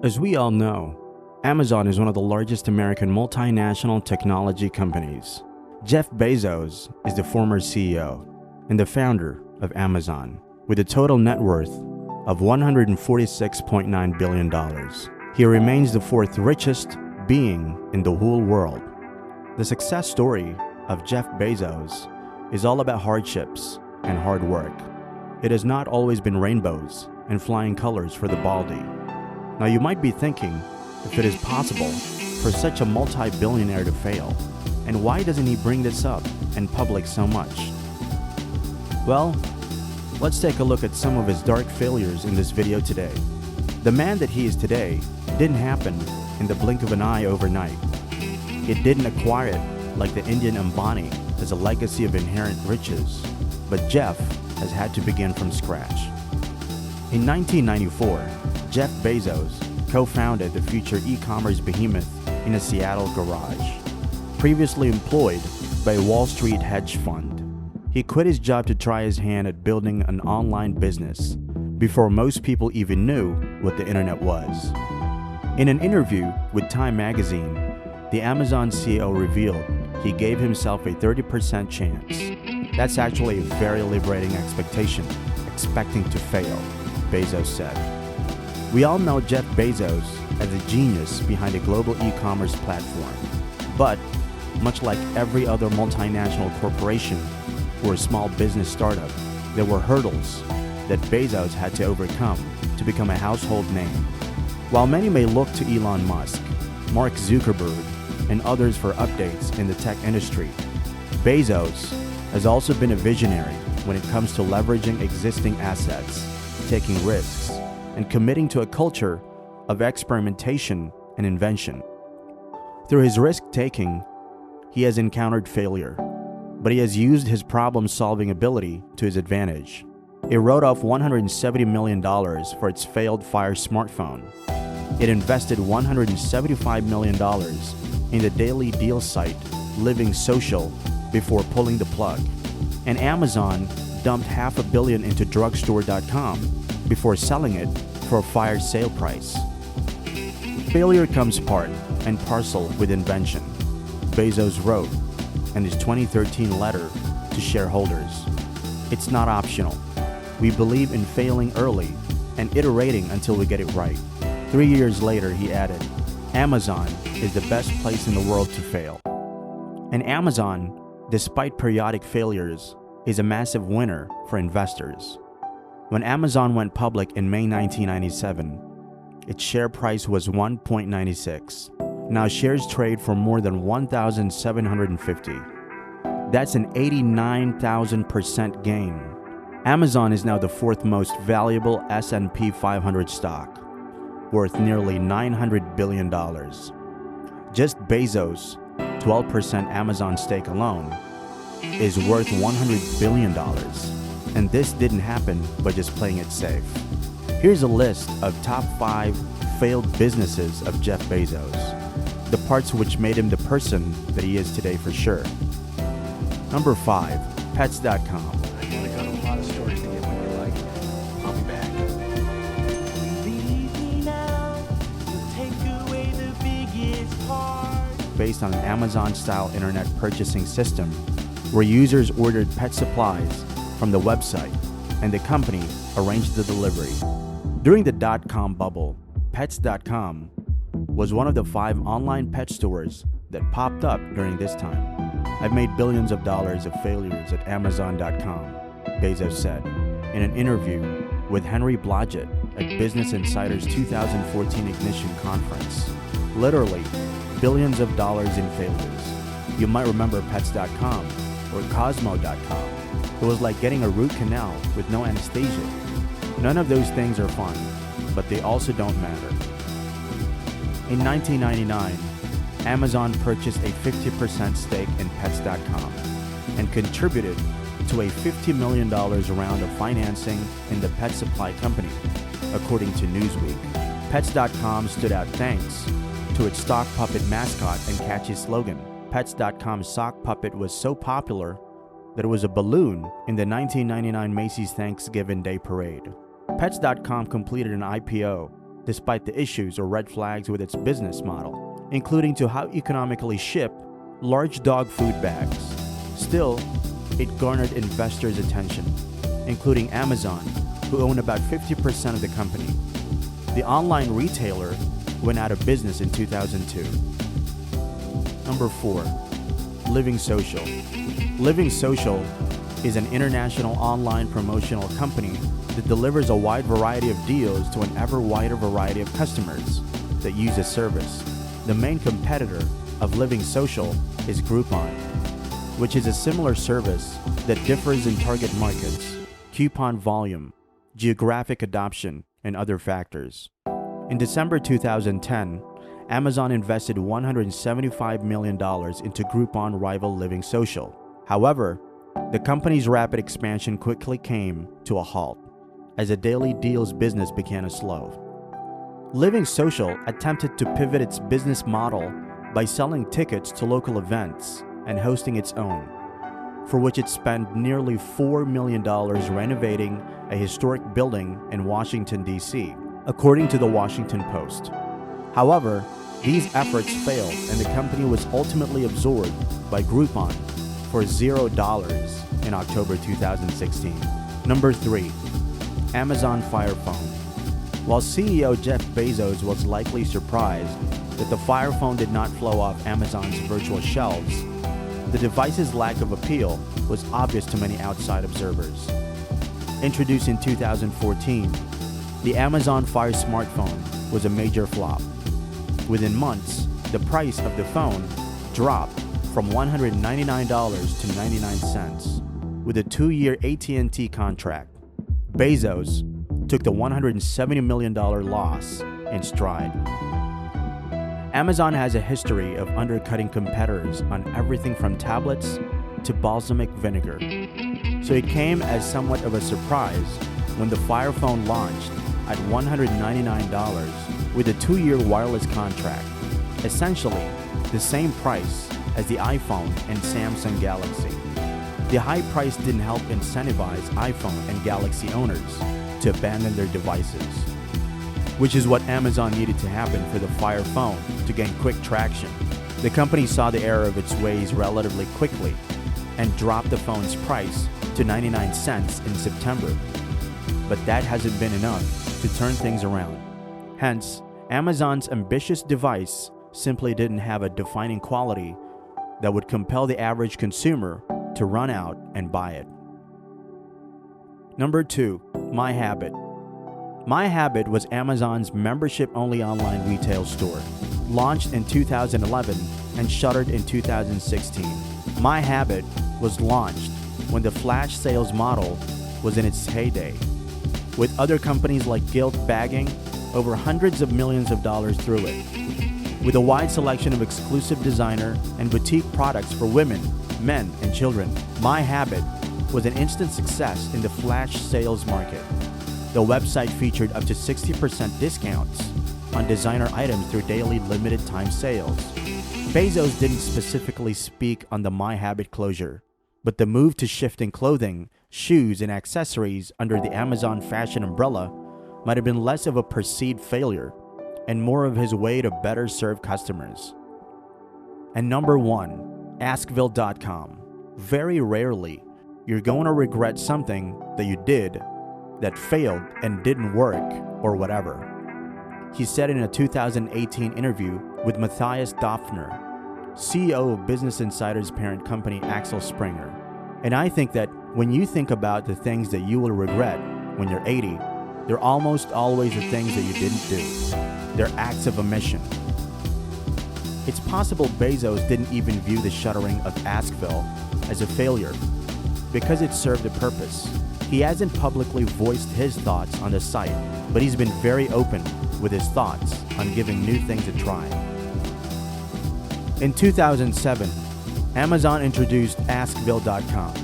As we all know, Amazon is one of the largest American multinational technology companies. Jeff Bezos is the former CEO and the founder of Amazon, with a total net worth of $146.9 billion. He remains the fourth richest being in the whole world. The success story of Jeff Bezos is all about hardships and hard work. It has not always been rainbows and flying colors for the baldy. Now you might be thinking if it is possible for such a multi-billionaire to fail, and why doesn't he bring this up in public so much? Well, let's take a look at some of his dark failures in this video today. The man that he is today didn't happen in the blink of an eye overnight. It didn't acquire it like the Indian Ambani as a legacy of inherent riches, but Jeff has had to begin from scratch. In 1994, Jeff Bezos co-founded the future e-commerce behemoth in a Seattle garage. Previously employed by a Wall Street hedge fund, he quit his job to try his hand at building an online business before most people even knew what the internet was. In an interview with Time magazine, the Amazon CEO revealed he gave himself a 30% chance. That's actually a very liberating expectation, expecting to fail, Bezos said. We all know Jeff Bezos as a genius behind a global e-commerce platform. But, much like every other multinational corporation or small business startup, there were hurdles that Bezos had to overcome to become a household name. While many may look to Elon Musk, Mark Zuckerberg, and others for updates in the tech industry, Bezos has also been a visionary when it comes to leveraging existing assets, taking risks, and committing to a culture of experimentation and invention. Through his risk-taking, he has encountered failure, but he has used his problem-solving ability to his advantage. It wrote off $170 million for its failed Fire smartphone. It invested $175 million in the daily deal site Living Social before pulling the plug. And Amazon dumped $500 million into drugstore.com before selling it for a fire sale price. Failure comes part and parcel with invention, Bezos wrote in his 2013 letter to shareholders. It's not optional. We believe in failing early and iterating until we get it right. 3 years later, he added, Amazon is the best place in the world to fail. And Amazon, despite periodic failures, is a massive winner for investors. When Amazon went public in May 1997, its share price was $1.96. Now shares trade for more than $1,750. That's an 89,000% gain. Amazon is now the fourth most valuable S&P 500 stock, worth nearly $900 billion. Just Bezos' 12% Amazon stake alone is worth $100 billion. And this didn't happen by just playing it safe. Here's a list of top 5 failed businesses of Jeff Bezos, the parts which made him the person that he is today for sure. Number 5, Pets.com. I gotta go to a lot of stories to get what you like. I'll be back. Based on an Amazon-style internet purchasing system where users ordered pet supplies from the website, and the company arranged the delivery. During the dot-com bubble, Pets.com was one of the 5 online pet stores that popped up during this time. I've made billions of dollars of failures at Amazon.com, Bezos said in an interview with Henry Blodgett at Business Insider's 2014 Ignition Conference. Literally, billions of dollars in failures. You might remember Pets.com or Cosmo.com. It was like getting a root canal with no anesthesia. None of those things are fun, but they also don't matter. In 1999, Amazon purchased a 50% stake in Pets.com and contributed to a $50 million round of financing in the pet supply company, according to Newsweek. Pets.com stood out thanks to its sock puppet mascot and catchy slogan. Pets.com's sock puppet was so popular that it was a balloon in the 1999 Macy's Thanksgiving Day Parade. Pets.com completed an IPO despite the issues or red flags with its business model, including to how economically ship large dog food bags. Still, it garnered investors' attention, including Amazon, who own about 50% of the company. The online retailer went out of business in 2002. Number 4. Living Social. Living Social is an international online promotional company that delivers a wide variety of deals to an ever wider variety of customers that use the service. The main competitor of Living Social is Groupon, which is a similar service that differs in target markets, coupon volume, geographic adoption, and other factors. In December 2010, Amazon invested $175 million into Groupon rival Living Social. However, the company's rapid expansion quickly came to a halt as the daily deals business began to slow. Living Social attempted to pivot its business model by selling tickets to local events and hosting its own, for which it spent nearly $4 million renovating a historic building in Washington, D.C., according to the Washington Post. However, these efforts failed and the company was ultimately absorbed by Groupon for $0 in October 2016. Number 3. Amazon Fire Phone. While CEO Jeff Bezos was likely surprised that the Fire Phone did not flow off Amazon's virtual shelves, the device's lack of appeal was obvious to many outside observers. Introduced in 2014, the Amazon Fire smartphone was a major flop. Within months, the price of the phone dropped from $199 to 99 cents with a 2-year AT&T contract. Bezos took the $170 million loss in stride. Amazon has a history of undercutting competitors on everything from tablets to balsamic vinegar, so it came as somewhat of a surprise when the Fire Phone launched at $199 with a 2-year wireless contract, essentially the same price as the iPhone and Samsung Galaxy. The high price didn't help incentivize iPhone and Galaxy owners to abandon their devices, which is what Amazon needed to happen for the Fire Phone to gain quick traction. The company saw the error of its ways relatively quickly and dropped the phone's price to 99 cents in September. But that hasn't been enough to turn things around. Hence, Amazon's ambitious device simply didn't have a defining quality that would compel the average consumer to run out and buy it. Number 2. My Habit. My Habit was Amazon's membership-only online retail store, launched in 2011 and shuttered in 2016. My Habit was launched when the flash sales model was in its heyday, with other companies like Guild bagging over hundreds of millions of dollars through it. With a wide selection of exclusive designer and boutique products for women, men, and children, My Habit was an instant success in the flash sales market. The website featured up to 60% discounts on designer items through daily limited time sales. Bezos didn't specifically speak on the My Habit closure, but the move to shifting clothing, shoes, and accessories under the Amazon fashion umbrella might have been less of a perceived failure and more of his way to better serve customers. And number 1, Askville.com. Very rarely, you're going to regret something that you did that failed and didn't work or whatever. He said in a 2018 interview with Matthias Döpfner, CEO of Business Insider's parent company Axel Springer. And I think that when you think about the things that you will regret when you're 80, they're almost always the things that you didn't do. They're acts of omission. It's possible Bezos didn't even view the shuttering of Askville as a failure because it served a purpose. He hasn't publicly voiced his thoughts on the site, but he's been very open with his thoughts on giving new things a try. In 2007, Amazon introduced Askville.com,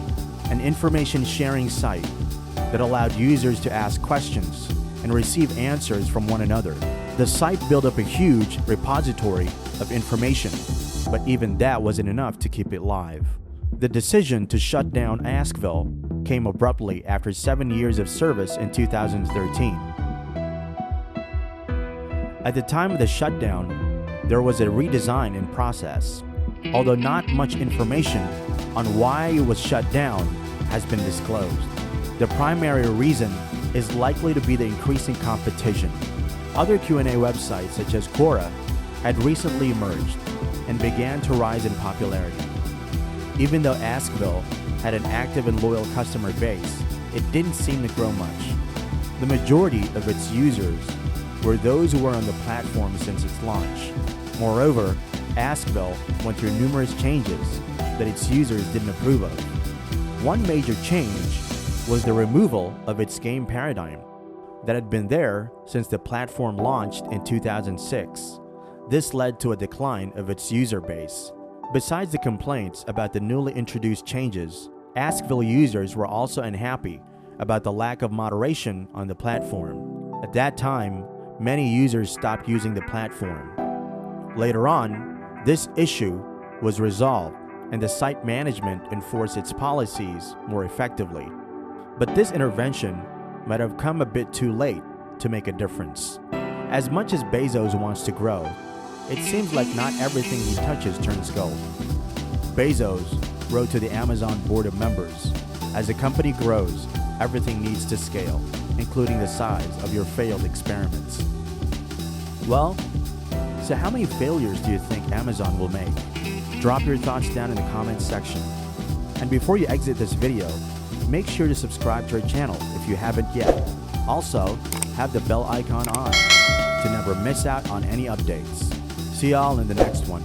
an information sharing site that allowed users to ask questions and receive answers from one another. The site built up a huge repository of information, but even that wasn't enough to keep it live. The decision to shut down Askville came abruptly after 7 years of service in 2013. At the time of the shutdown, there was a redesign in process, although not much information on why it was shut down has been disclosed. The primary reason is likely to be the increasing competition. Other Q&A websites such as Quora had recently emerged and began to rise in popularity. Even though Askville had an active and loyal customer base, it didn't seem to grow much. The majority of its users were those who were on the platform since its launch. Moreover, Askville went through numerous changes that its users didn't approve of. One major change was the removal of its game paradigm that had been there since the platform launched in 2006. This led to a decline of its user base. Besides the complaints about the newly introduced changes, Askville users were also unhappy about the lack of moderation on the platform. At that time, many users stopped using the platform. Later on, this issue was resolved and the site management enforced its policies more effectively. But this intervention might have come a bit too late to make a difference. As much as Bezos wants to grow, it seems like not everything he touches turns gold. Bezos wrote to the Amazon board of members, "As the company grows, everything needs to scale, including the size of your failed experiments." Well, so how many failures do you think Amazon will make? Drop your thoughts down in the comments section. And before you exit this video, make sure to subscribe to our channel if you haven't yet. Also, have the bell icon on to never miss out on any updates. See y'all in the next one.